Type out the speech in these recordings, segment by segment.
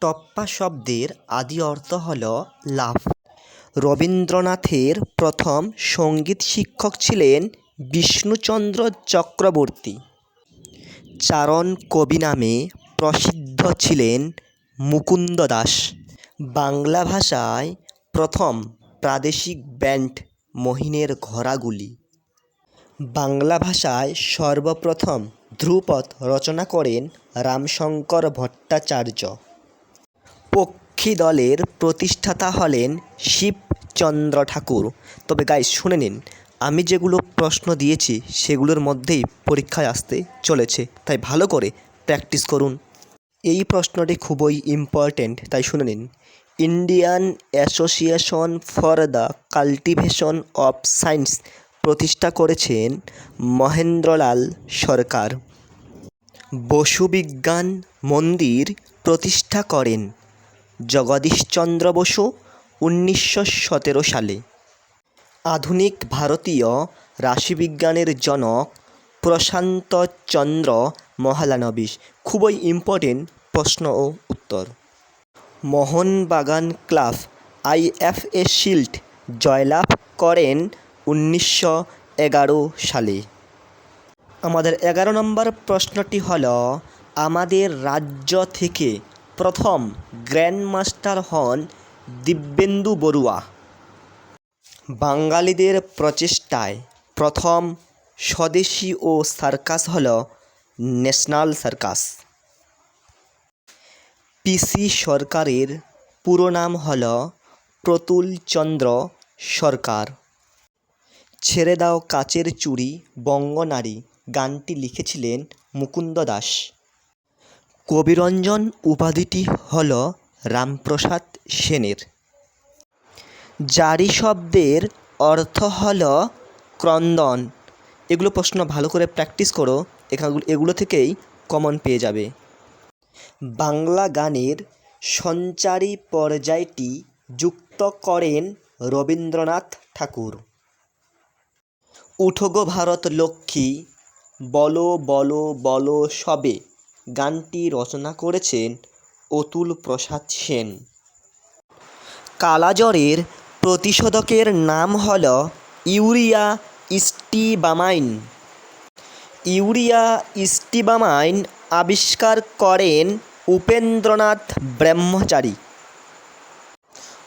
টপ্পা শব্দের আদি অর্থ হল লাফ। রবীন্দ্রনাথের প্রথম সঙ্গীত শিক্ষক ছিলেন বিষ্ণুচন্দ্র চক্রবর্তী। চারণ কবি নামে প্রসিদ্ধ ছিলেন মুকুন্দ দাস। বাংলা ভাষায় প্রথম প্রাদেশিক ব্যান্ড মহিনের ঘোড়াগুলি। বাংলা ভাষায় সর্বপ্রথম ধ্রুপদ রচনা করেন রামশঙ্কর ভট্টাচার্য। পক্ষী দলের প্রতিষ্ঠাতা হলেন শিবচন্দ্র ঠাকুর। তবে গাইস শুনে নিন, আমি যেগুলো প্রশ্ন দিয়েছি সেগুলোর মধ্যেই পরীক্ষায় আসতে চলেছে, তাই ভালো করে প্র্যাকটিস করুন। এই প্রশ্নটি খুবই ইম্পর্ট্যান্ট, তাই শুনে নিন। Indian association for the cultivation of science প্রতিষ্ঠা করেছেন মহেন্দ্রলাল সরকার। বসু বিজ্ঞান মন্দির প্রতিষ্ঠা করেন জগদীশচন্দ্র বসু 1917 সালে। আধুনিক ভারতীয় রাশিবিজ্ঞানের জনক প্রশান্তচন্দ্র মহলানবিশ। খুবই ইম্পর্টেন্ট প্রশ্ন ও উত্তর। মোহনবাগান ক্লাব আইএফএ শিল্ড জয়লাভ করেন 1911 সালে। আমাদের 11 নম্বর প্রশ্নটি হল, আমাদের রাজ্য থেকে প্রথম গ্র্যান্ডমাস্টার হন দিব্যেন্দু বড়ুয়া। বাঙালিদের প্রচেষ্টায় প্রথম স্বদেশী ও সার্কাস হল ন্যাশনাল সার্কাস। পিসি সরকারের পুরো নাম হল প্রতুল চন্দ্র সরকার। ছেড়ে দাও কাচের চুড়ি বঙ্গনারী গানটি লিখেছিলেন মুকুন্দ দাস। কবিরঞ্জন উপাধিটি হল রামপ্রসাদ সেনের। জারি শব্দের অর্থ হল ক্রন্দন। এগুলো প্রশ্ন ভালো করে প্র্যাকটিস করো, এগুলো থেকেই কমন পেয়ে যাবে। বাংলা গানের সঞ্চারী পর্যায়টি যুক্ত করেন রবীন্দ্রনাথ ঠাকুর। উঠো গো ভারত লক্ষ্মী বলো বলো বলো সবে গানটি রচনা করেছেন অতুল প্রসাদ সেন। কালাজ্বরের প্রতিষেধকের নাম হল ইউরিয়া স্টিবামাইন। ইউরিয়া স্টিবামাইন আবিষ্কার করেন উপেন্দ্রনাথ ব্রহ্মচারী।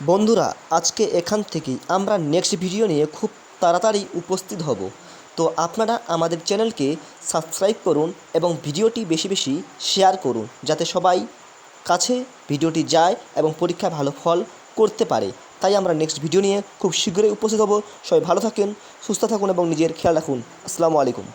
বন্ধুরা, আজকে এখান থেকেই আমরা নেক্সট ভিডিও নিয়ে খুব তাড়াতাড়ি উপস্থিত হব। তো আপনারা আমাদের চ্যানেলকে সাবস্ক্রাইব করুন এবং ভিডিওটি বেশি বেশি শেয়ার করুন, যাতে সবাই কাছে ভিডিওটি যায় এবং পরীক্ষায় ভালো ফল করতে পারে। তাই আমরা নেক্সট ভিডিও নিয়ে খুব শীঘ্রই উপস্থিত হব। সবাই ভালো থাকেন, সুস্থ থাকুন এবং নিজের খেয়াল রাখুন। আসসালামু আলাইকুম।